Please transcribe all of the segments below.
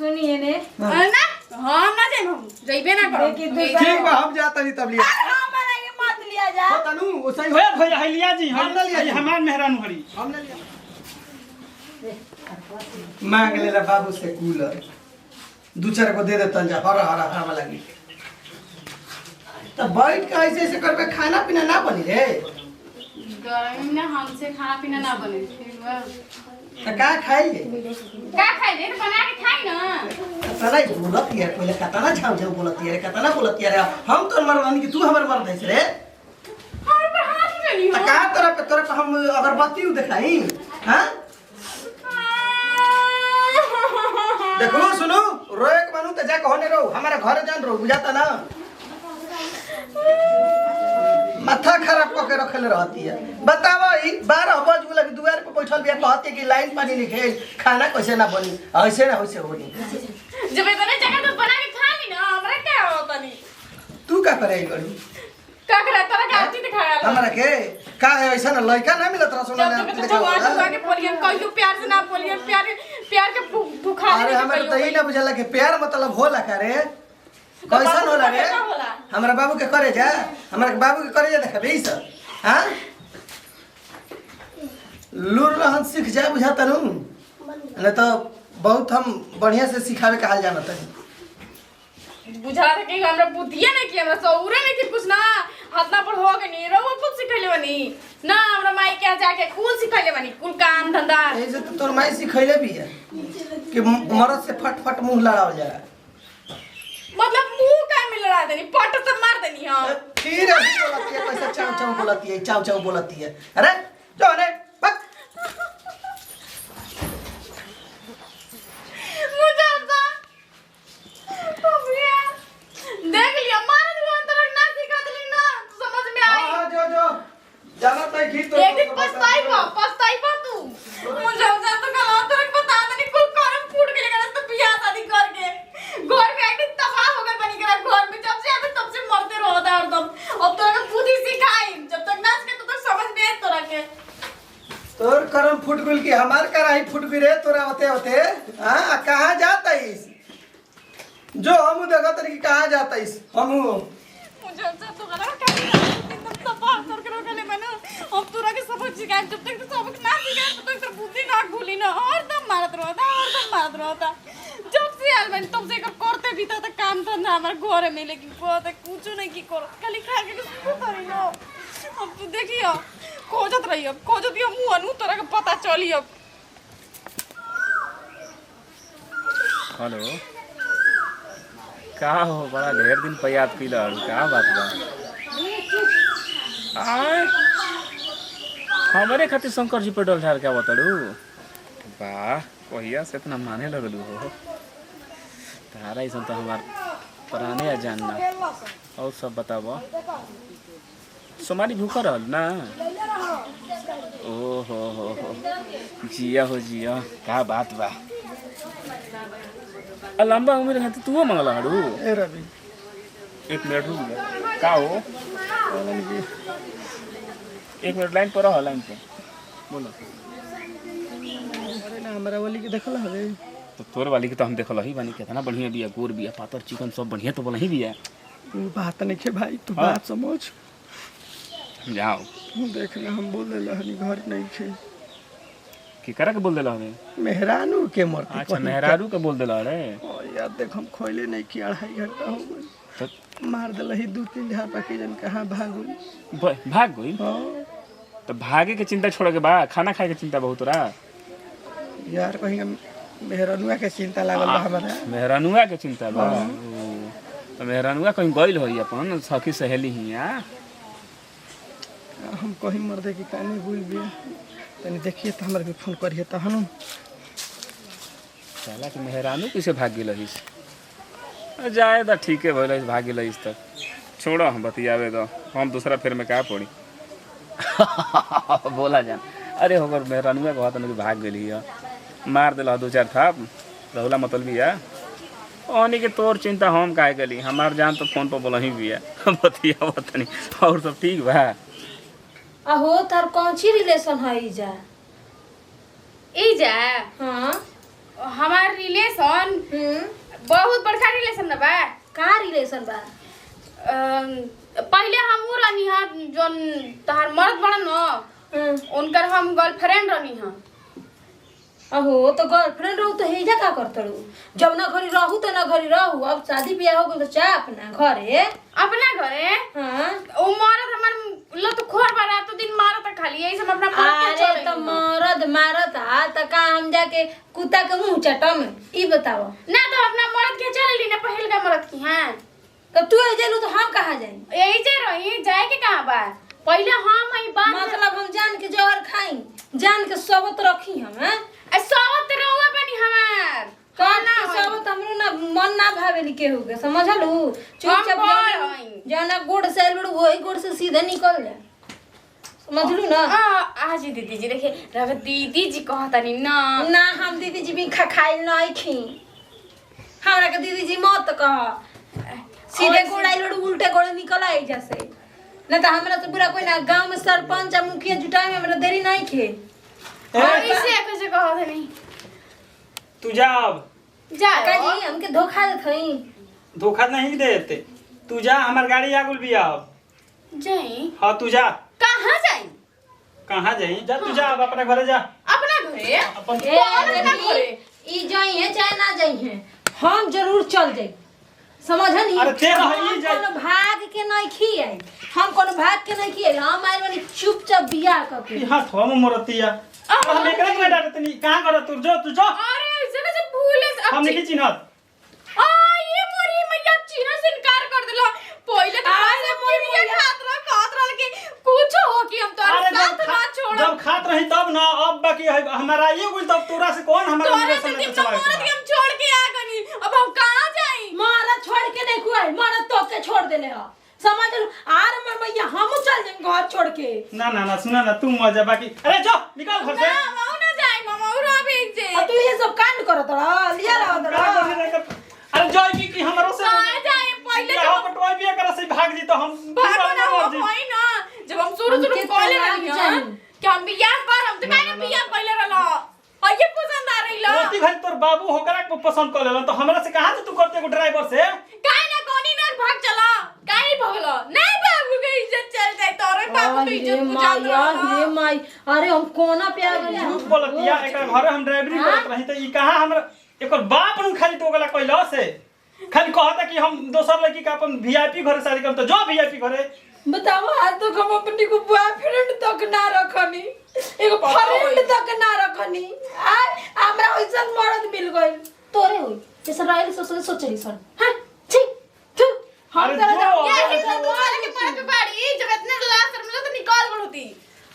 सुनिए ने ना हम ना जाए हम जइबे ना करो ठीक बा हम जाता नहीं तब लिया हमरा के मत लिया जा हो तनु ओ सही होया भैया लिया जी हम ना लिया जी। हमार मेहरानू हरी हम ना लिया मांग ले ला बाबू से कूलर दू चार को दे देता जा हरा हरा हवा लगी तब बैठ के ऐसे ऐसे करके खाना पीना ना बनी रे गर्मी में हमसे खाना पीना ना बने ठीक बा तो का खाइए का खाई दे बना के खाई ना कतना बोलत यार पहले कतना झाव झाव बोलत यार कतना बोलत यार हम तो मर्दानी कि तू हमर मर्द है रे और पे हाथ में नहीं तो का तोरा पे हम अगरबत्ती दिखाई हां देखो सुनो रोए के मानू तो जा कहने रहो हमारा घर जान रहो बुझाता ना माथा खराब करके रखले रहती है बताओ ई 12 बज गेल अभी दुआर पे बैठल बिया कहती है कि लाइन पानी लिखे खाना कैसे ना बनी ऐसे ना वैसे होनी जब इतने जगह पे बना के खा ली ना हमरा क्या होता नहीं तू का करे गड़ी का करे तोरा का आती दिखाया हमरा के का है ऐसा ना लड़का ना मिलत रहा सुना जब तक भगवान दुआ के बोलिए कहियो प्यार से ना बोलिए प्यार के भूखा अरे हमरा तो ई ना बुझला कि प्यार मतलब होला का रे कैसन होला रे हमरा बाबू के करे जा हमरा बाबू के करे जा देखबे ई सब हां लूर रहन सीख जा बुझाता नु न तो बहुत हम बढ़िया से सिखावे के हाल जानत है बुझा था कि हमरा बुद्धिया नहीं कि हमरा सौरे नहीं कि कुछ ना हाथना पर हो गनी रहो कुछ सिखैले बनी ना हमरा माई के जाके कुल सिखैले बनी कुल काम धंधा ऐसे तो तोर माई सिखैले भी है कि मरद से फट फट मुंह लड़ाओ जा मतलब मुंह का में लड़ा देनी पट से मार देनी हां फिर ऐसे बोलती है कैसे चाव चाव बोलती है चाव चाव बोलती है अरे जो ने बक मुझे आता भैया देख लिया मार दिया अंदर ना सिखा देली ना समझ में आई हां जो जाना तय की तो एक दिन पछताई बा तू मुझे जा तो कल तोरे बता देनी कुल करम फूट के लेकर तो बियाह शादी करके घर में एक तबाह हो गए बनी करा घर में जब से आते तब से मरते रहता हरदम अब तोरा के बुद्धि सिखाई जब तक नाच के तो समझ में आए तोरा के तोर करम फुट गेल कि हमार कराही फुट गई रे तोरा होते होते हां कहां जाता इस जो हम देखत रही कहां जाता इस हम मुझे अच्छा तो करा क्या एकदम तबाह करके रखले मैंने अब तोरा के सबक सिखाई जब तक तो सबक ना सिखाई तब तक तो बुद्धि ना खुली ना और दम मारत रहता जब से आल मैंने तब से करते भी था काम धंधा हमारे घर में लेकिन कुछ नहीं की करो खाली खा के कुछ करी ना अब तू देखियो खोजत यो मुंह अनु तोरा के पता चली अब हेलो का हो बड़ा ढेर दिन पे याद कैला का बात बा आय हमारे खातिर शंकर जी पे डल झार क्या बताड़ू वाह कहिया से इतना माने लगलू हो तारा ऐसा तो हमार पुराने या जानना और सब बताबो सोमारी भूखा रहल ना ओ हो जिया हो जिया का बात बा लंबा उम्र है तो तू मंगला हड़ू ए रवि 1 मिनट रुक जा का हो 1 मिनट लाइन पर रह लाइन पे बोलो अरे ना हमरा वाली के देखल हवे तो तोर वाली के तो हम देखल ही बानी कितना बढ़िया बिया गोर बिया पातर चिकन सब बढ़िया तो बोलही बिया तू बात नहीं के भाई तू हाँ। बात समझ जाओ देखना हम बोल देला हनी घर नहीं थे की करा के बोल देला हमें मेहरानू के मरती अच्छा मेहरारू के बोल देला रे यार देख हम खोले नहीं कि 2.5 घंटा हो गए तो मार दिल ही 2-3 झापा के जन कहाँ भागुल भाग गई हाँ तो भागे के चिंता छोड़ के बा खाना खाए के चिंता बहुत रहा यार कहीं मेहरानुआ के चिंता लागल बा हमरा मेहरानुआ के चिंता बा तो मेहरानुआ कहीं गइल होई अपन सखी सहेली हिया हम कहीं मर दे कि काने भूल बिया तनी देखिए तो हमरा भी फोन करिए त हम साला के मेहरानू किसे भाग गेल हिस जाए तो ठीक है भइल भाग गेल हिस तक छोड़ो हम बतियावे दो हम दूसरा फिर में का पड़ी बोला जान अरे होकर मेहरानुआ कहत न कि भाग गेली है मार दिला 2-4 थाप रहुला मतलबी है ओनी के तोर चिंता हम काहे गली हमार जान तो फोन पर बोलही भी है बतिया तनी और सब ठीक बा अहो तार कौन सी रिलेशन है इजा ई जा हाँ हमार रिलेशन बहुत बड़का रिलेशन ना बा। का रिलेशन बा? पहले हम उ रहनी हा जोन तहार मर्द बड़ा न उनकर हम गर्लफ्रेंड रहनी हा। अहो तो गर्लफ्रेंड रहू तो हेजा का करतड़ू? जब ना घरी रहू तो ना घरी रहू। अब शादी ब्याह हो गइल तो चाह अपना घरे। अपना घरे हाँ ओ मरद हमर लत खोर बा रात दिन मारत खाली यही सब अपना मर्द के अरे तो मरद मारत आ त का हम जाके कुत्ता के मुंह चटम? ई बताओ ना तो अपना मर्द के चल ली ना पहल का मर्द की। हां तो तू एजेलू तो हम कहाँ जाई? यही जे रही जाए के कहां बा? पहले हम ई बात मतलब हम जान के जहर खाई, जान के सबत रखी हम। हैं सबत रहुआ बनी हमार कहना सबत हमरो ना मन ना भावेली के होगे, समझलू? चुपचाप जाना गोड़ से लड़ वही गोड़ से सीधे निकल जा, समझलू ना? आज दीदी जी देखे रग दीदी जी कहतनी ना ना हम दीदी जी भी खाइल नहीं खी। हमरा के दीदी जी मत कह, सीधे गोड़ आई लड़ उल्टे गोड़ निकल आई जैसे। ना तो हमरा से बुरा कोई ना, गांव में सरपंच आ मुखिया जुटाए में हमरा देरी नहीं खे। ऐसे कैसे कहतनी? तू जा अब जा काजी हमके धोखा देत हई? धोखा नहीं देते। तू जा, हमार गाड़ी आगुल भी अब। जाई हाँ तू जा। कहां जाई? कहाँ जाई? जा तू जा अब अपने घरे जा। अपना घरे? अपन ई जाई है चाहे ना जाई है, हम जरूर चल जाई, समझनी? अरे तेरा ही जाई। कोनो भाग के नहीं खियाई, हम कोनो भाग के नहीं खियाई। हम आइल बानी चुपचाप बियाह करके। हां थोम मोरतिया हम एकरे में डालत नहीं। कहां कर तू जो अरे ऐसे कैसे भूले हम नहीं चिन्हत। ये मोरी मैया चीना से इनकार कर दिलो। पहले तो अरे मोरी मैया खात रह के कुछ हो कि हम तोर साथ ना छोड़। जब खात रही तब ना, अब बाकी है हमारा ये गुल। तब तोरा से कौन हमारा तोरे से रिलेशन दिन में तो चला मरद के हम छोड़ के आ गनी, अब हम कहां जाई? मारा छोड़ के नहीं कुआई, मारा तो के छोड़ देले ह, समझलू? आर मर मैया हम चल जाएं घर छोड़ के। ना सुना ना, तू मजा बाकी। अरे जो निकल घर से। ना माऊ ना जाई, मामा और अभी जे अब तू ये सब कांड करत रह, लिया रह। अरे जॉय की हमरो से कहां जाई? पहले यहाँ पटवाई बिया कर से भाग जी तो हम भागो ना होई ना। जब हम शुरू हमके कॉले तो रही लाग हां जाई। कि हम बियाह कर, हम तो काहे बियाह पहले रहला और ये पसंद आ रही ला। रोटी घर तोर बाबू होकरा को पसंद कर लेलन तो हमरा से कहां से तू करते को ड्राइवर से? काहे ना कोनी ना भाग चला, काहे भगलो? नहीं बाबू के इज्जत चल जाए, तोरे बाबू के इज्जत तू जान रहा। ये माई, अरे हम कोना पे आ गए? झूठ बोलतिया। एकर घरे हम ड्राइवरी करत रही त ई कहां हमरा एकर बाप नु खाली टोगला कइलो से खाली कहता कि हम दोसर लड़की का अपन वीआईपी घरे शादी करम। तो जो वीआईपी घरे बताओ, आज तक हम अपनी को बॉयफ्रेंड तक ना रखनी, एगो फ्रेंड तक ना रखनी। हमरा ओइसन मर्द मिल गइल। तोरे होई जैसे राइल सोचली सन। हां ठीक तू हम अरे तेरा जो ये कि तो तोरे के पर पे बाड़ी जब इतने लाश शर्मिला तो निकाल गल होती।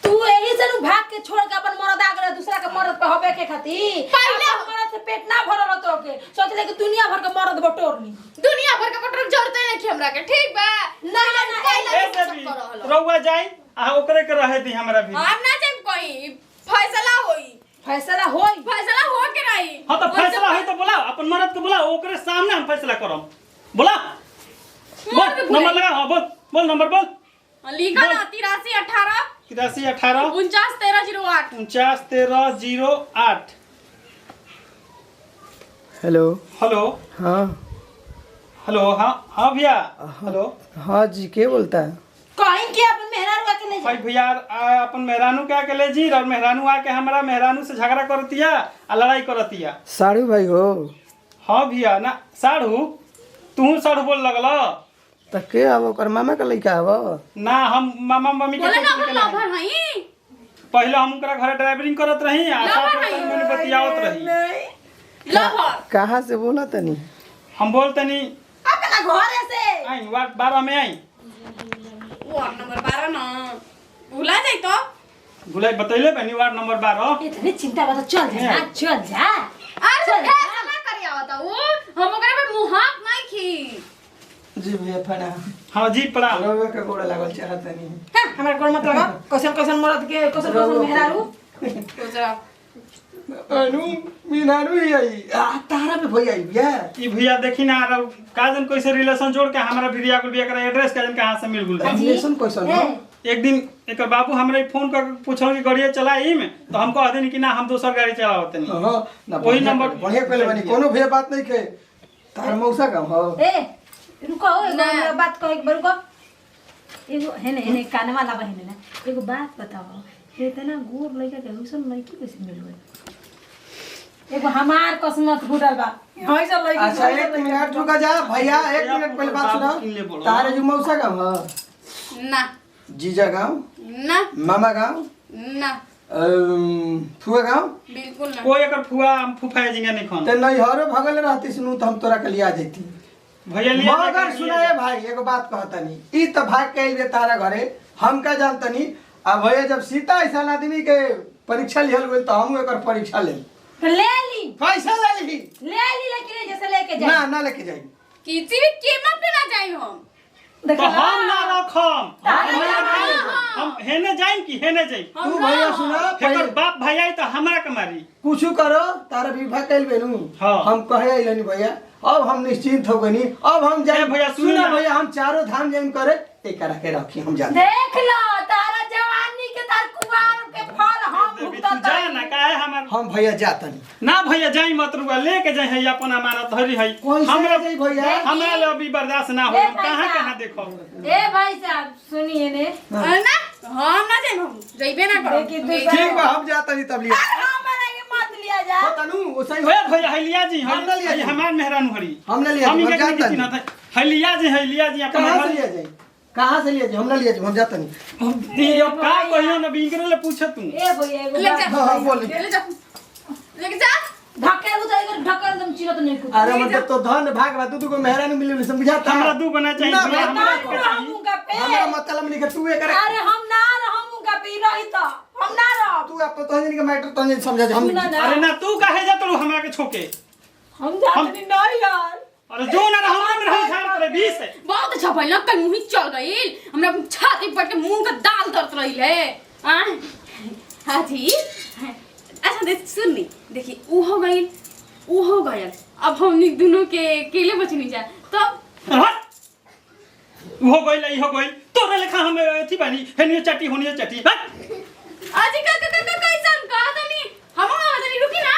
तू यही से भाग के छोड़ के अपन मर्द आ गए दूसरा के मर्द पे होबे के खातिर। पहले मर्द से पेट ना भरल तो के सोचले कि दुनिया भर के मर्द बटोरनी। दुनिया भर का पटरक जरते नहीं कि हमरा के, ठीक बा? ना ए देवी रउआ जाई आ ओकरे के रहे दी हमरा भी। हम ना जाए कोई फैसला होई, फैसला होई। फैसला हो के रही। हां तो फैसला है तो बुलाओ अपन मर्द को, बुलाओ ओकरे सामने हम फैसला करम। बुला बोल नंबर लगा। हां बोल नंबर बोल। लिखा ना 83 18 83 18 49 13 08 49 13 08। हेलो। हेलो हाँ हेलो। हाँ भैया। हेलो हाँ जी, के बोलता है? कहीं के अपन मेहरारू के ले भाई भैया अपन मेहरानू के आके ले जी और मेहरानू आके हमारा मेहरानू से झगड़ा करतिया आ लड़ाई करतिया। साड़ू भाई हो? हाँ भैया ना साढ़ू, तू साढ़ू बोल लगल त के अब ओकर मामा का लइका अब? ना हम मामा मम्मी के बोले ना कुछ हम निकले लवर हई। पहले हम ओकरा घर ड्राइवरिंग करत रही आ साथ में तनी मनी बतियावत रही। लवर कहाँ से बोला तनी? हम बोलतनी अपना घरे से। आई वार्ड 12 में आई। वार्ड नंबर 12 ना भुला जाई तो भुलाई बतैले बनी वार्ड नंबर 12। इतनी चिंता बता, चल जा चल जा। अरे फैसला करी आवता वो हम ओकरा पे मुहाक नहीं की। जी भैया प्रणाम। हाँ जी पड़ा रउआ के गोड़ लागल चाहत तनी। हां हमरा गोड़ मत लगा। कैसन मर्द के कैसन मेहरारू। सोचा अनु मीनारू ही आई आ तारा पे भई आई बिया। ई भैया देखी ना काजन कैसे रिलेशन जोड़ के हमारा वीडियो को बिया करे एड्रेस काजन कहां से मिल गुल। रिलेशन कैसन हो? एक दिन एक बाबू हमरे फोन कर पूछल कि गाड़ी चलाई में तो हम कह देनी कि ना हम दोसर गाड़ी चलावत नहीं हां ना वही नंबर बढ़िया पहले बनी कोनो भी बात नहीं के तार मौसा का हो ए रुको एगो बात कह एक बार रुको एगो हेने कानवा लावा हेने ना एगो बात बताओ इतना गोर लइका के हुसन लइकी कैसे मिल गई एगो हमार किस्मत फूटल बा हइसा लइकी अच्छा एक मिनट रुका जा भैया एक मिनट पहले बात सुनो तारे जो मौसा का हो ना जीजा गांव ना मामा गांव ना फुआ गांव बिल्कुल ना कोई अगर फुफा जिंगा नहीं खान ते नहीं हरो भगल रहती सुनू तो हम तोरा के लिया जैती भैया लिया मगर सुनाए भाई एगो बात कहतनी ई त भाग के बे तारा घरे हम का जानतनी आ भैया जब सीता ऐसा आदमी के परीक्षा लिहल गेल तो हम एकर परीक्षा ले ले ली कैसे ले ली लेकिन जैसे लेके जाए ना ना लेके जाई किसी भी कीमत पे ना जाई हम तो हम ना रखम हम हेने जाइम कि हेने जाई तू भैया सुना एकर पहले बाप भैया तो हमरा के मारी कुछ करो तारा विवाह कैल बेनू हाँ। हम कहे अइलनी भैया अब हम निश्चिंत हो गनी अब हम जाए भैया सुन सुना ना। भैया हम चारों धाम जाइम करे एकरा के रखी हम जाते देख लो तारा जवानी के तार कुवार के फल हम तू भुगता जा ना काहे हमार हम भैया जातनी ना भैया जाई मत रुआ लेके जाई है अपन अमानत धरी है कैसे हमरा जाई भैया हमरा ले अभी बर्दाश्त ना हो ए भाई कहां साहब। कहां देखो ए भाई साहब सुनिए ने ना हम ना जाई हम जइबे ना करो देखी तू ठीक बा हम जातनी तब लिया हमारा के मत लिया जा हो तनु ओसई ओए भैया हलिया जी हम ना लिया जी। हमार मेहरान हरी हम ना लिया हम जी, इनके हम किसी जातनी ना था हलिया जी अपन कहां से घर लिया जाई कहां से लिया जाई हम ना लिया जाई हम जातनी ये का कहियो ना बिंगरे ले पूछ तू ए भैया एगो ले जा हाँ, हाँ, बोल। ले जा लेके जा ढकेल उधर इधर ढकेल दम चिरत नहीं कुछ अरे मतलब तो धन भाग बा तू को मेहरान मिले समझाता हमरा दू बना चाहिए ना, भैया, ना, हमरा ना, के चाहिए। हम उनका पे हमरा मतलब नहीं कि तू एकर अरे हम ना रहम उनका पे रही तो हम ना रह तू आप तो जन के मैटर तो नहीं समझा हम सुना ना अरे ना तू काहे जा तू हमरा के छोके हम जाते नहीं यार अरे जो ना हमरा में रही झाड़ करे 20 है बहुत अच्छा भइल कल मुंह चल गइल हमरा छाती पर के मुंह का दाल दर्द रही है हाथी अच्छा देख सुननी देखी ऊ हो गइल अब हम दोनों के अकेले बचनी जा तब हो गइल ई हो गइल तोरे लेखा हम एथी बानी हेनियो चटी होनियो चटी आज का कैसन का तनी हम रुकी ना